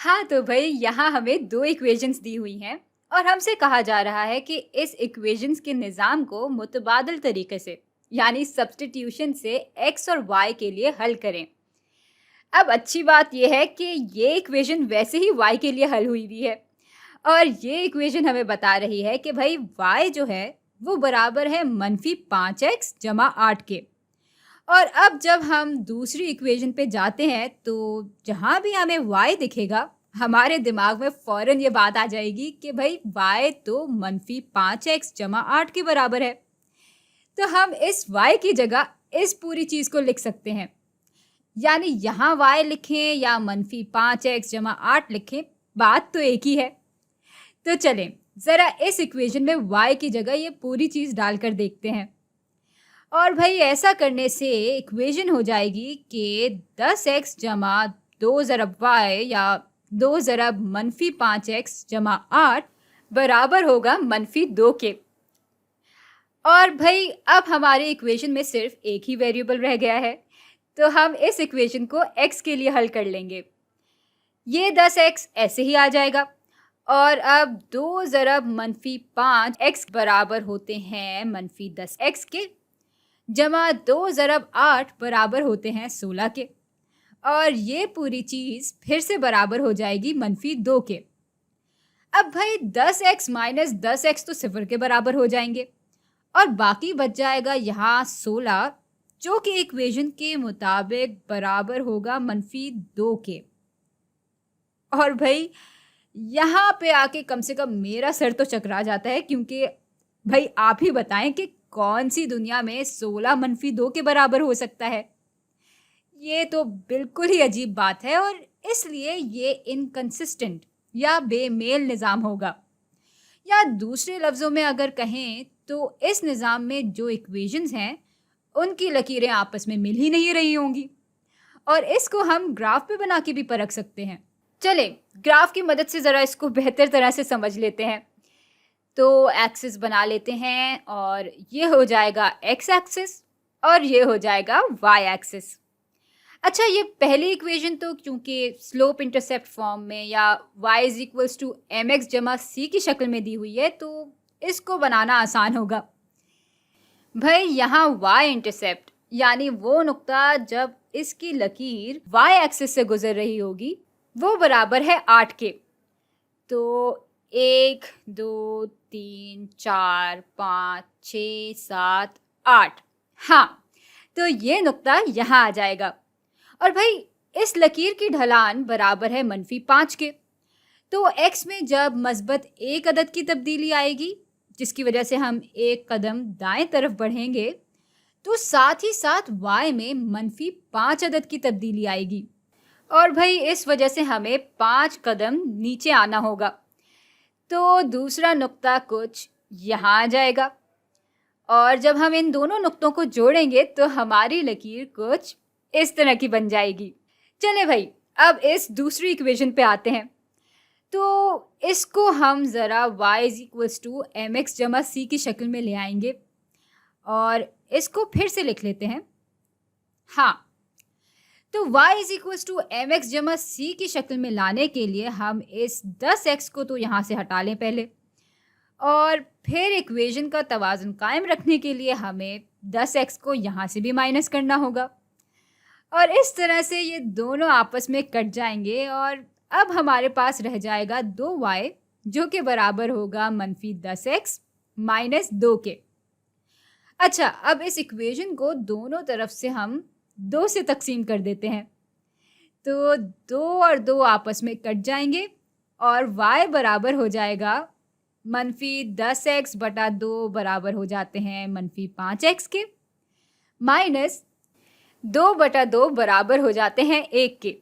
हाँ, तो भई यहाँ हमें 2 इक्वेशंस दी हुई हैं और हमसे कहा जा रहा है कि इस इक्वेशंस के निज़ाम को मुतबादिल तरीके से यानी सब्स्टिट्यूशन से x और y के लिए हल करें। अब अच्छी बात ये है कि ये इक्वेशन वैसे ही y के लिए हल हुई हुई है और ये इक्वेशन हमें बता रही है कि भाई y जो है वो बराबर है -5x जमा 8 के। और अब जब हम दूसरी इक्वेशन पे जाते हैं तो जहाँ भी हमें y दिखेगा हमारे दिमाग में फ़ौरन ये बात आ जाएगी कि भाई y तो -5x जमा 8 के बराबर है। तो हम इस y की जगह इस पूरी चीज़ को लिख सकते हैं, यानी यहाँ y लिखें या -5x जमा 8 लिखें, बात तो एक ही है। तो चलें ज़रा इस इक्वेशन में y की जगह ये पूरी चीज़ डालकर देखते हैं और भाई ऐसा करने से इक्वेशन हो जाएगी कि 10x जमा 2 ज़रब y या 2 ज़रब -5x जमा 8 बराबर होगा -2 के। और भाई अब हमारे इक्वेशन में सिर्फ एक ही वेरिएबल रह गया है, तो हम इस इक्वेशन को x के लिए हल कर लेंगे। ये 10x ऐसे ही आ जाएगा और अब 2 ज़रब -5x बराबर होते हैं -10x के जमा 2 ज़रब 8 बराबर होते हैं 16 के और ये पूरी चीज़ फिर से बराबर हो जाएगी -2 के। अब भाई 10x माइनस 10x तो 0 के बराबर हो जाएंगे और बाकी बच जाएगा यहाँ 16 जो कि इक्वेशन के मुताबिक बराबर होगा -2 के। और भाई यहाँ पे आके कम से कम मेरा सर तो चकरा जाता है, क्योंकि भाई आप ही बताएं कि कौन सी दुनिया में 16 -2 के बराबर हो सकता है। ये तो बिल्कुल ही अजीब बात है और इसलिए ये इनकंसिस्टेंट या बेमेल निज़ाम होगा, या दूसरे लफ्ज़ों में अगर कहें तो इस निज़ाम में जो इक्वेशंस हैं उनकी लकीरें आपस में मिल ही नहीं रही होंगी। और इसको हम ग्राफ पे बना के भी परख सकते हैं। चले ग्राफ की मदद से ज़रा इसको बेहतर तरह से समझ लेते हैं। तो एक्सिस बना लेते हैं और ये हो जाएगा x एक्सिस और ये हो जाएगा y एक्सिस। अच्छा, ये पहली इक्वेशन तो क्योंकि स्लोप इंटरसेप्ट फॉर्म में या y = mx जमा c की शक्ल में दी हुई है तो इसको बनाना आसान होगा। भाई यहाँ y इंटरसेप्ट यानी वो नुक्ता जब इसकी लकीर y एक्सिस से गुजर रही होगी वो बराबर है 8 के। तो 1 2 3 4 5 6 7 8, हाँ, तो ये नुक्ता यहाँ आ जाएगा और भाई इस लकीर की ढलान बराबर है -5 के। तो x में जब मस्बत एक अदद की तब्दीली आएगी जिसकी वजह से हम एक कदम दाएं तरफ बढ़ेंगे, तो साथ ही साथ y में -5 अदद की तब्दीली आएगी और भाई इस वजह से हमें 5 कदम नीचे आना होगा। तो दूसरा नुक्ता कुछ यहाँ आ जाएगा और जब हम इन दोनों नुक्तों को जोड़ेंगे तो हमारी लकीर कुछ इस तरह की बन जाएगी। चले भाई अब इस दूसरी इक्वेशन पे आते हैं। तो इसको हम ज़रा y = mx जमा c की शक्ल में ले आएंगे और इसको फिर से लिख लेते हैं। हाँ, तो y = mx जमा c की शक्ल में लाने के लिए हम इस 10x को तो यहाँ से हटा लें पहले, और फिर इक्वेशन का तवाज़ुन कायम रखने के लिए हमें 10x को यहाँ से भी माइनस करना होगा और इस तरह से ये दोनों आपस में कट जाएंगे और अब हमारे पास रह जाएगा 2y जो कि बराबर होगा -10x - 2 के। अच्छा, अब इस इक्वेशन को दोनों तरफ से हम 2 से तकसीम कर देते हैं, तो 2 और 2 आपस में कट जाएंगे और y बराबर हो जाएगा -10x बटा 2 बराबर हो जाते हैं -5x के, माइनस 2 बटा 2 बराबर हो जाते हैं 1 के।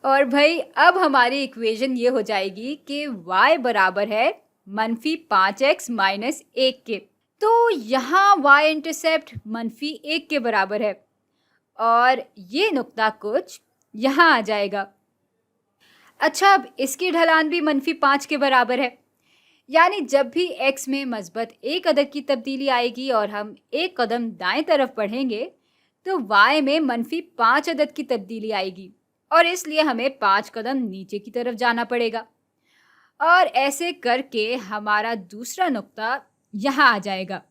और भाई अब हमारी इक्वेशन ये हो जाएगी कि y बराबर है -5x - 1 के। तो यहाँ y इंटरसेप्ट -1 के बराबर है और ये नुक्ता कुछ यहाँ आ जाएगा। अच्छा, अब इसकी ढलान भी -5 के बराबर है, यानी जब भी x में मस्बत एक अदद की तब्दीली आएगी और हम एक कदम दाएं तरफ बढ़ेंगे तो y में -5 अदद की तब्दीली आएगी और इसलिए हमें 5 कदम नीचे की तरफ जाना पड़ेगा। और ऐसे करके हमारा दूसरा नुक्ता यहाँ आ जाएगा।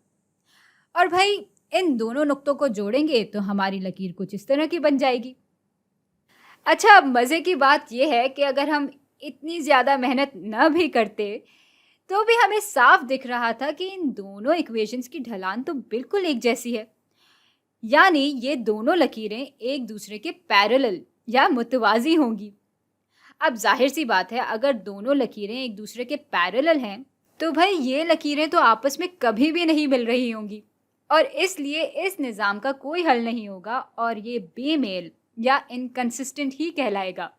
और भाई इन दोनों नुक्तों को जोड़ेंगे तो हमारी लकीर कुछ इस तरह की बन जाएगी। अच्छा, अब मज़े की बात ये है कि अगर हम इतनी ज़्यादा मेहनत न भी करते, तो भी हमें साफ दिख रहा था कि इन दोनों इक्वेशंस की ढलान तो बिल्कुल एक जैसी है। यानी ये दोनों लकीरें एक दूसरे के पैरेलल या मुतवाज़ी होंगी। अब ज़ाहिर-सी बात है, अगर दोनों लकीरें एक दूसरे के पैरेलल हैं, तो भाई ये लकीरें तो आपस में कभी भी नहीं मिल रही होंगी और इसलिए इस निज़ाम का कोई हल नहीं होगा और ये बेमेल या इनकंसिस्टेंट ही कहलाएगा।